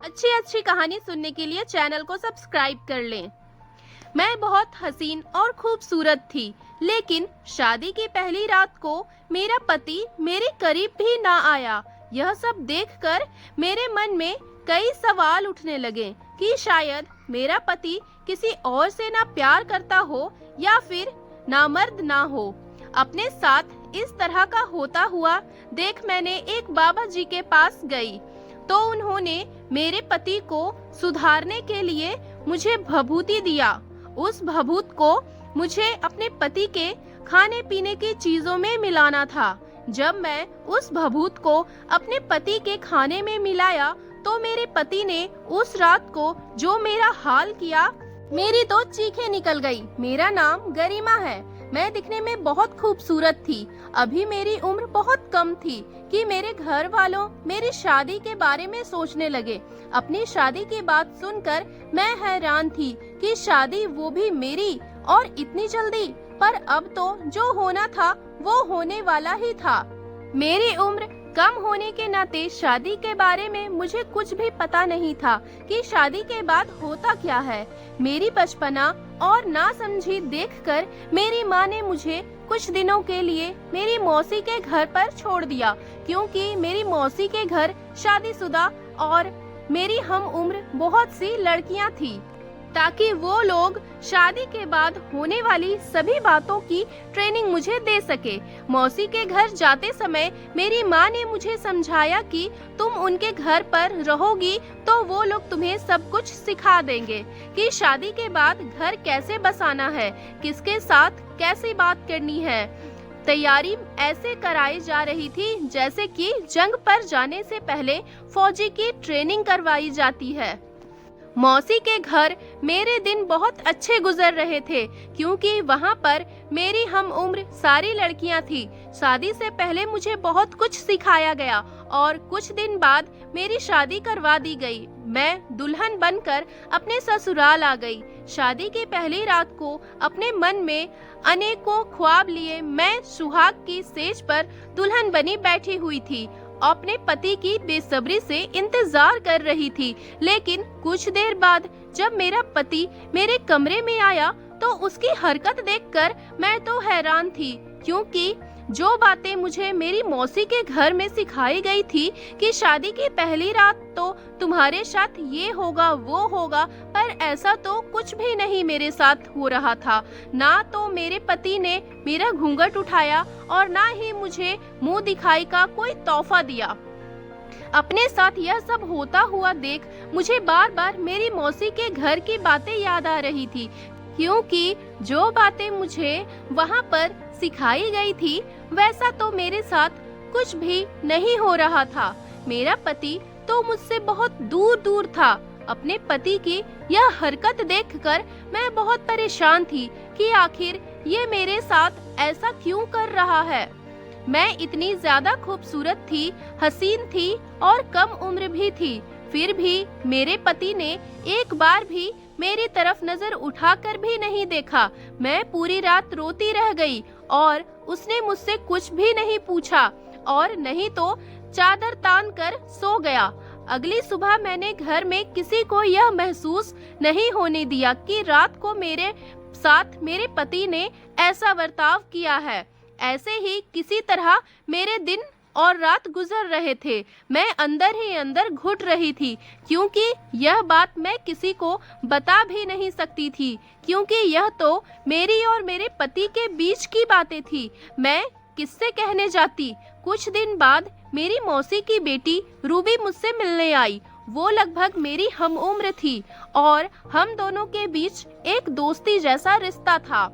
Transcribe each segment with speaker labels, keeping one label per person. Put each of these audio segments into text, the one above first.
Speaker 1: अच्छी अच्छी कहानी सुनने के लिए चैनल को सब्सक्राइब कर लें। मैं बहुत हसीन और खूबसूरत थी, लेकिन शादी की पहली रात को मेरा पति मेरे करीब भी ना आया। यह सब देखकर मेरे मन में कई सवाल उठने लगे कि शायद मेरा पति किसी और से ना प्यार करता हो या फिर नामर्द ना हो। अपने साथ इस तरह का होता हुआ देख मैंने एक बाबा जी के पास गई, तो उन्होंने मेरे पति को सुधारने के लिए मुझे भभूति दिया। उस भभूत को मुझे अपने पति के खाने पीने की चीजों में मिलाना था। जब मैं उस भभूत को अपने पति के खाने में मिलाया तो मेरे पति ने उस रात को जो मेरा हाल किया, मेरी तो चीखें निकल गई। मेरा नाम गरिमा है। मैं दिखने में बहुत खूबसूरत थी। अभी मेरी उम्र बहुत कम थी कि मेरे घर वालों मेरी शादी के बारे में सोचने लगे। अपनी शादी की बात सुनकर मैं हैरान थी कि शादी वो भी मेरी, और इतनी जल्दी। पर अब तो जो होना था वो होने वाला ही था। मेरी उम्र कम होने के नाते शादी के बारे में मुझे कुछ भी पता नहीं था कि शादी के बाद होता क्या है। मेरी बचपना और नासमझी देखकर मेरी माँ ने मुझे कुछ दिनों के लिए मेरी मौसी के घर पर छोड़ दिया, क्योंकि मेरी मौसी के घर शादीशुदा और मेरी हम उम्र बहुत सी लड़कियां थी, ताकि वो लोग शादी के बाद होने वाली सभी बातों की ट्रेनिंग मुझे दे सके। मौसी के घर जाते समय मेरी माँ ने मुझे समझाया कि तुम उनके घर पर रहोगी तो वो लोग तुम्हें सब कुछ सिखा देंगे कि शादी के बाद घर कैसे बसाना है, किसके साथ कैसे बात करनी है। तैयारी ऐसे कराई जा रही थी जैसे कि जंग पर जाने से पहले फौजी की ट्रेनिंग करवाई जाती है। मौसी के घर मेरे दिन बहुत अच्छे गुजर रहे थे, क्योंकि वहाँ पर मेरी हम उम्र सारी लड़कियाँ थी। शादी से पहले मुझे बहुत कुछ सिखाया गया और कुछ दिन बाद मेरी शादी करवा दी गई। मैं दुल्हन बनकर अपने ससुराल आ गई। शादी की पहली रात को अपने मन में अनेकों ख्वाब लिए मैं सुहाग की सेज पर दुल्हन बनी बैठी हुई थी। अपने पति की बेसब्री से इंतजार कर रही थी, लेकिन कुछ देर बाद जब मेरा पति मेरे कमरे में आया तो उसकी हरकत देखकर मैं तो हैरान थी, क्योंकि जो बातें मुझे मेरी मौसी के घर में सिखाई गई थी कि शादी की पहली रात तो तुम्हारे साथ ये होगा वो होगा, पर ऐसा तो कुछ भी नहीं मेरे साथ हो रहा था। ना तो मेरे पति ने मेरा घूंघट उठाया और ना ही मुझे मुंह दिखाई का कोई तोहफा दिया। अपने साथ यह सब होता हुआ देख मुझे बार बार मेरी मौसी के घर की बातें याद आ रही थी, क्योंकि जो बातें मुझे वहाँ पर सिखाई गई थी वैसा तो मेरे साथ कुछ भी नहीं हो रहा था। मेरा पति तो मुझसे बहुत दूर दूर था। अपने पति की यह हरकत देखकर मैं बहुत परेशान थी कि आखिर ये मेरे साथ ऐसा क्यों कर रहा है। मैं इतनी ज्यादा खूबसूरत थी, हसीन थी और कम उम्र भी थी, फिर भी मेरे पति ने एक बार भी मेरी तरफ नजर उठाकर भी नहीं देखा। मैं पूरी रात रोती रह गई और उसने मुझसे कुछ भी नहीं पूछा, और नहीं तो चादर तान कर सो गया। अगली सुबह मैंने घर में किसी को यह महसूस नहीं होने दिया कि रात को मेरे साथ मेरे पति ने ऐसा बर्ताव किया है। ऐसे ही किसी तरह मेरे दिन और रात गुजर रहे थे। मैं अंदर ही अंदर घुट रही थी, क्योंकि यह बात मैं किसी को बता भी नहीं सकती थी, क्योंकि यह तो मेरी और मेरे पति के बीच की बातें थी। मैं किससे कहने जाती। कुछ दिन बाद मेरी मौसी की बेटी रूबी मुझसे मिलने आई। वो लगभग मेरी हम उम्र थी और हम दोनों के बीच एक दोस्ती जैसा रिश्ता था।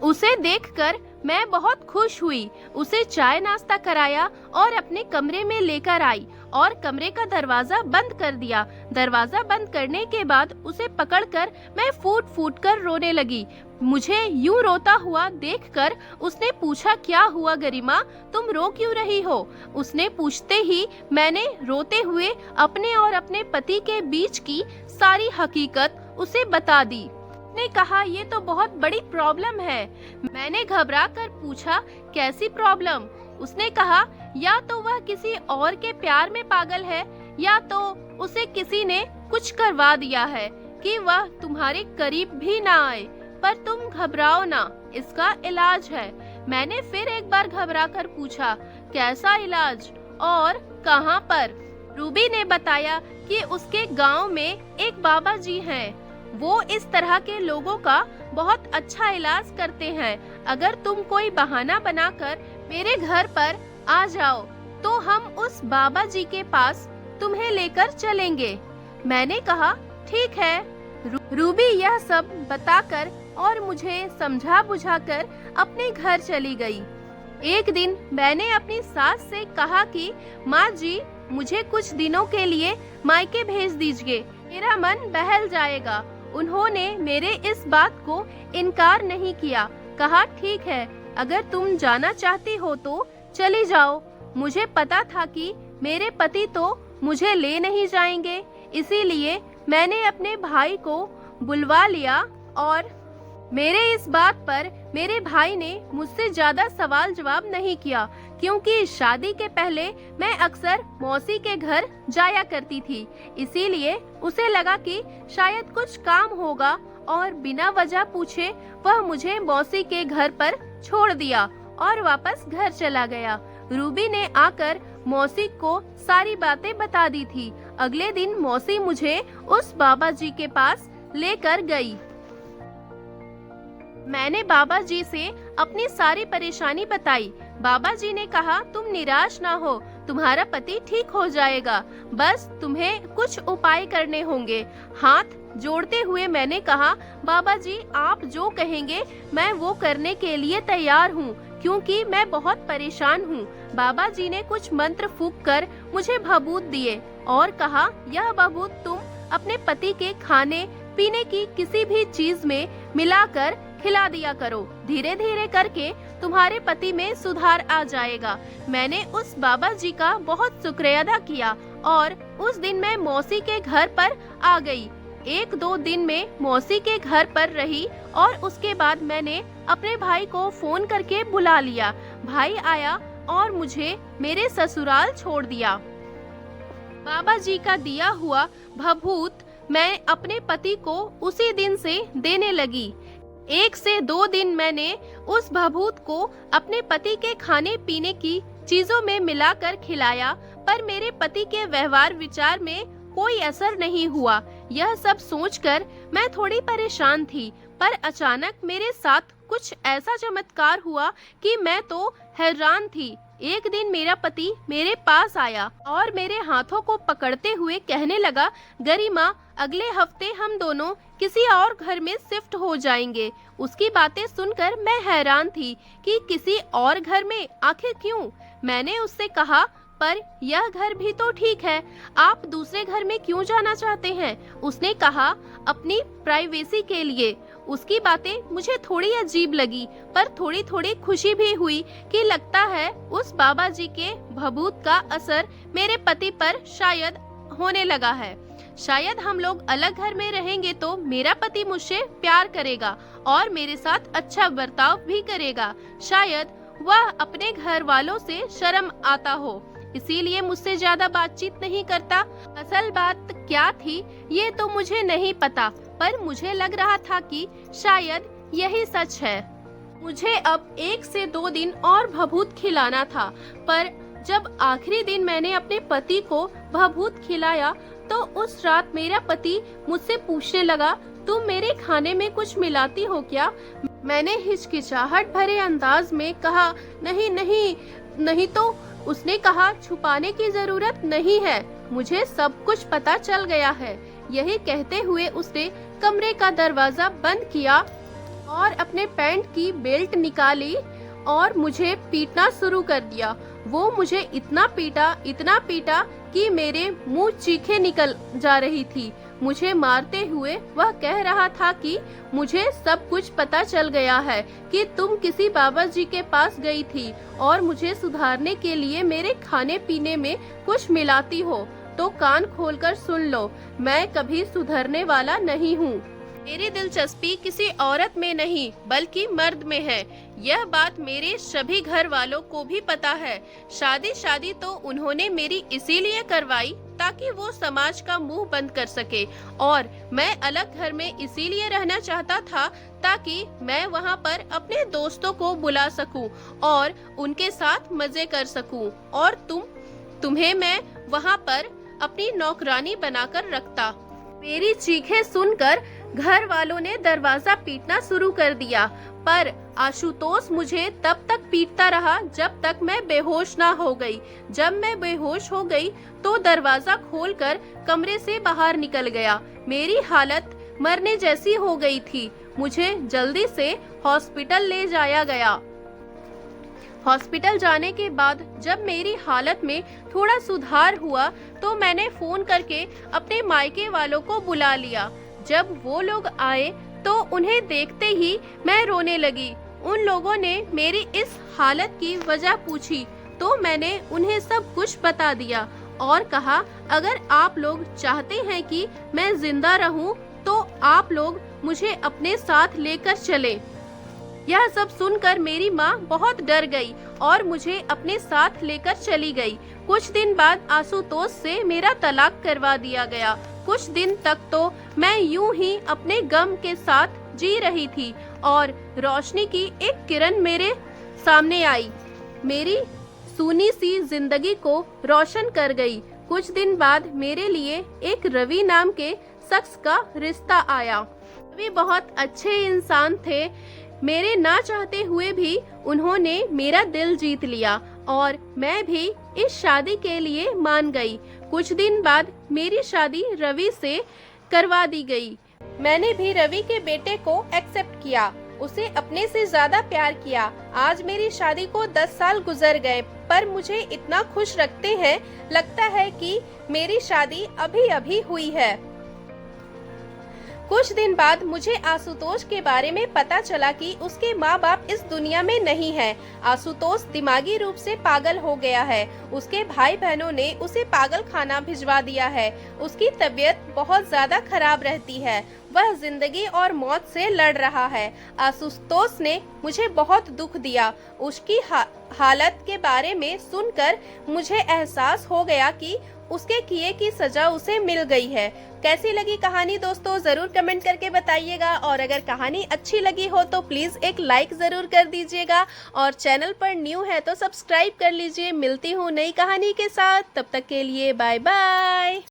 Speaker 1: उसे देखकर मैं बहुत खुश हुई। उसे चाय नाश्ता कराया और अपने कमरे में लेकर आई और कमरे का दरवाजा बंद कर दिया। दरवाजा बंद करने के बाद उसे पकड़कर मैं फूट फूट कर रोने लगी। मुझे यूं रोता हुआ देखकर उसने पूछा, क्या हुआ गरिमा, तुम रो क्यों रही हो? उसने पूछते ही मैंने रोते हुए अपने और अपने पति के बीच की सारी हकीकत उसे बता दी। ने कहा, ये तो बहुत बड़ी प्रॉब्लम है। मैंने घबरा कर पूछा, कैसी प्रॉब्लम? उसने कहा, या तो वह किसी और के प्यार में पागल है या तो उसे किसी ने कुछ करवा दिया है कि वह तुम्हारे करीब भी ना आए। पर तुम घबराओ ना, इसका इलाज है। मैंने फिर एक बार घबरा कर पूछा, कैसा इलाज और कहाँ पर? रूबी ने बताया कि उसके गांव में एक बाबा जी हैं। वो इस तरह के लोगों का बहुत अच्छा इलाज करते हैं। अगर तुम कोई बहाना बनाकर मेरे घर पर आ जाओ तो हम उस बाबा जी के पास तुम्हें लेकर चलेंगे। मैंने कहा ठीक है। रूबी यह सब बताकर और मुझे समझा बुझाकर अपने घर चली गई। एक दिन मैंने अपनी सास से कहा कि माँ जी, मुझे कुछ दिनों के लिए मायके भेज दीजिए, मेरा मन बहल जाएगा। उन्होंने मेरे इस बात को इनकार नहीं किया। कहा ठीक है, अगर तुम जाना चाहती हो तो चली जाओ। मुझे पता था कि मेरे पति तो मुझे ले नहीं जाएंगे, इसीलिए मैंने अपने भाई को बुलवा लिया और मेरे इस बात पर मेरे भाई ने मुझसे ज्यादा सवाल जवाब नहीं किया, क्योंकि शादी के पहले मैं अक्सर मौसी के घर जाया करती थी। इसीलिए उसे लगा कि शायद कुछ काम होगा और बिना वजह पूछे वह मुझे मौसी के घर पर छोड़ दिया और वापस घर चला गया। रूबी ने आकर मौसी को सारी बातें बता दी थी। अगले दिन मौसी मुझे उस बाबा जी के पास लेकर गई। मैंने बाबा जी से अपनी सारी परेशानी बताई। बाबा जी ने कहा, तुम निराश ना हो, तुम्हारा पति ठीक हो जाएगा, बस तुम्हें कुछ उपाय करने होंगे। हाथ जोड़ते हुए मैंने कहा, बाबा जी आप जो कहेंगे मैं वो करने के लिए तैयार हूँ, क्योंकि मैं बहुत परेशान हूँ। बाबा जी ने कुछ मंत्र फूंक कर मुझे भभूत दिए और कहा, यह भभूत तुम अपने पति के खाने पीने की किसी भी चीज में मिलाकर खिला दिया करो। धीरे धीरे करके तुम्हारे पति में सुधार आ जाएगा। मैंने उस बाबा जी का बहुत शुक्रिया अदा किया और उस दिन मैं मौसी के घर पर आ गई। 1-2 दिन में मौसी के घर पर रही और उसके बाद मैंने अपने भाई को फोन करके बुला लिया। भाई आया और मुझे मेरे ससुराल छोड़ दिया। बाबा जी का दिया हुआ भभूत मैं अपने पति को उसी दिन से देने लगी। 1 से 2 दिन मैंने उस भभूत को अपने पति के खाने पीने की चीजों में मिलाकर खिलाया, पर मेरे पति के व्यवहार विचार में कोई असर नहीं हुआ। यह सब सोचकर मैं थोड़ी परेशान थी, पर अचानक मेरे साथ कुछ ऐसा चमत्कार हुआ कि मैं तो हैरान थी। एक दिन मेरा पति मेरे पास आया और मेरे हाथों को पकड़ते हुए कहने लगा, गरिमा, अगले हफ्ते हम दोनों किसी और घर में शिफ्ट हो जाएंगे। उसकी बातें सुनकर मैं हैरान थी कि किसी और घर में, आखिर क्यों? मैंने उससे कहा, पर यह घर भी तो ठीक है, आप दूसरे घर में क्यों जाना चाहते हैं? उसने कहा, अपनी प्राइवेसी के लिए। उसकी बातें मुझे थोड़ी अजीब लगी, पर थोड़ी थोड़ी खुशी भी हुई कि लगता है उस बाबा जी के भभूत का असर मेरे पति पर शायद होने लगा है। शायद हम लोग अलग घर में रहेंगे तो मेरा पति मुझसे प्यार करेगा और मेरे साथ अच्छा बर्ताव भी करेगा। शायद वह अपने घर वालों से शर्म आता हो, इसीलिए मुझसे ज्यादा बातचीत नहीं करता। असल बात क्या थी ये तो मुझे नहीं पता, पर मुझे लग रहा था कि शायद यही सच है। मुझे अब 1 से 2 दिन और भभूत खिलाना था, पर जब आखिरी दिन मैंने अपने पति को भभूत खिलाया तो उस रात मेरा पति मुझसे पूछने लगा, तुम मेरे खाने में कुछ मिलाती हो क्या? मैंने हिचकिचाहट भरे अंदाज में कहा, नहीं नहीं नहीं। तो उसने कहा, छुपाने की जरूरत नहीं है, मुझे सब कुछ पता चल गया है। यही कहते हुए उसने कमरे का दरवाजा बंद किया और अपने पैंट की बेल्ट निकाली और मुझे पीटना शुरू कर दिया। वो मुझे इतना पीटा कि मेरे मुंह चीखें निकल जा रही थी। मुझे मारते हुए वह कह रहा था कि मुझे सब कुछ पता चल गया है कि तुम किसी बाबा जी के पास गई थी और मुझे सुधारने के लिए मेरे खाने पीने में कुछ मिलाती हो। तो कान खोलकर सुन लो, मैं कभी सुधरने वाला नहीं हूँ। मेरी दिलचस्पी किसी औरत में नहीं बल्कि मर्द में है। यह बात मेरे सभी घर वालों को भी पता है। शादी तो उन्होंने मेरी इसीलिए करवाई ताकि वो समाज का मुंह बंद कर सके। और मैं अलग घर में इसीलिए रहना चाहता था ताकि मैं वहाँ पर अपने दोस्तों को बुला सकूं और उनके साथ मजे कर सकूं। और तुम्हें मैं वहाँ पर अपनी नौकरानी बनाकर रखता। मेरी चीखें सुनकर घर वालों ने दरवाजा पीटना शुरू कर दिया, पर आशुतोष मुझे तब तक पीटता रहा जब तक मैं बेहोश ना हो गई। जब मैं बेहोश हो गई तो दरवाजा खोलकर कमरे से बाहर निकल गया। मेरी हालत मरने जैसी हो गई थी। मुझे जल्दी से हॉस्पिटल ले जाया गया। हॉस्पिटल जाने के बाद जब मेरी हालत में थोड़ा सुधार हुआ तो मैंने फोन करके अपने मायके वालों को बुला लिया। जब वो लोग आए तो उन्हें देखते ही मैं रोने लगी। उन लोगों ने मेरी इस हालत की वजह पूछी तो मैंने उन्हें सब कुछ बता दिया और कहा, अगर आप लोग चाहते हैं कि मैं जिंदा रहूं तो आप लोग मुझे अपने साथ लेकर चले। यह सब सुनकर मेरी माँ बहुत डर गई और मुझे अपने साथ लेकर चली गई। कुछ दिन बाद आशुतोष से मेरा तलाक करवा दिया गया। कुछ दिन तक तो मैं यूं ही अपने गम के साथ जी रही थी और रोशनी की एक किरण मेरे सामने आई, मेरी सूनी सी जिंदगी को रोशन कर गई। कुछ दिन बाद मेरे लिए एक रवि नाम के शख्स का रिश्ता आया। रवि बहुत अच्छे इंसान थे। मेरे ना चाहते हुए भी उन्होंने मेरा दिल जीत लिया और मैं भी इस शादी के लिए मान गई। कुछ दिन बाद मेरी शादी रवि से करवा दी गई। मैंने भी रवि के बेटे को एक्सेप्ट किया, उसे अपने से ज्यादा प्यार किया। आज मेरी शादी को 10 साल गुजर गए, पर मुझे इतना खुश रखते हैं, लगता है कि मेरी शादी अभी अभी हुई है। कुछ दिन बाद मुझे आशुतोष के बारे में पता चला कि उसके माँ बाप इस दुनिया में नहीं हैं। आशुतोष दिमागी रूप से पागल हो गया है। उसके भाई बहनों ने उसे पागल खाना भिजवा दिया है। उसकी तबीयत बहुत ज्यादा खराब रहती है। वह जिंदगी और मौत से लड़ रहा है। आशुतोष ने मुझे बहुत दुख दिया। उसकी हालत के बारे में सुनकर मुझे एहसास हो गया कि उसके किए की सजा उसे मिल गई है। कैसी लगी कहानी दोस्तों, जरूर कमेंट करके बताइएगा। और अगर कहानी अच्छी लगी हो तो प्लीज एक लाइक जरूर कर दीजिएगा और चैनल पर न्यू है तो सब्सक्राइब कर लीजिए। मिलती हूँ नई कहानी के साथ, तब तक के लिए बाय बाय।